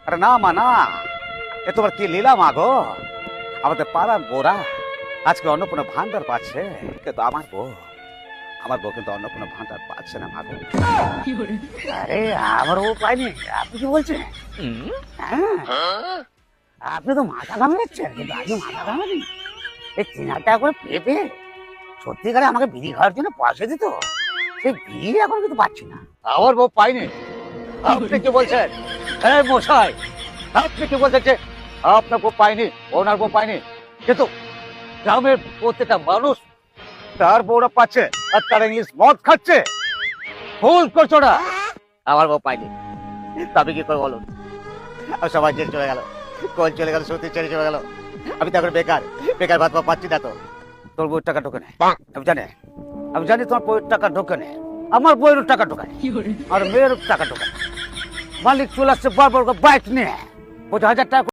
আরে না মা না, এ তোমার কি লীলা মা গো। আমাদের পাড়ার বোরা আজকে অন্নপূর্ণা ভান্ডার পাচ্ছে, কিন্তু আমার বউ কিন্তু অন্নপূর্ণা ভান্ডার পাচ্ছে না মা গো। আরে আমার ও পাইনি, আপনি কি বলছেন? হ্যাঁ, আপনি তো মাথা ঘামাচ্ছেন, কিন্তু আমি মাথা ঘামানি। এই 3,000 টাকা করে পেঁপে সত্যিকারে আমাকে বিড়ি খাওয়ার জন্য পয়সা দিত, সেই বিড়ি এখন কিন্তু পাচ্ছি না। আমার বউ পাইনি? আপনি কি বলছেন? এই মশাই, আপনি কি বলছেন যে আপনার বউ পাইনি, ওনার বউ পাইনি? কিন্তু গ্রামের প্রত্যেকটা মানুষ তার বউরা পাচ্ছে, আর তারা ইংলিশ মদ খাচ্ছে। ভুল করছো না, আমার বউ পাইনি। তবে কি করে বলুন? আর সবাই জেল চলে গেল, কল চলে গেল, সত্যি ছেড়ে চলে গেল। আমি তো এখন বেকার বেকার, ভাত পাচ্ছি না তো। তোর বউয়ের টাকা ঢোকে নেই, আমি জানি তোমার বউয়ের টাকা ঢোকে নেই, আমার বউয়ের টাকা ঢোকে নেই, আর মেয়ের টাকা ঢোকে নেই। মালিক চলে আসছে বারবার বাইক নিয়ে, 50,000 টাকা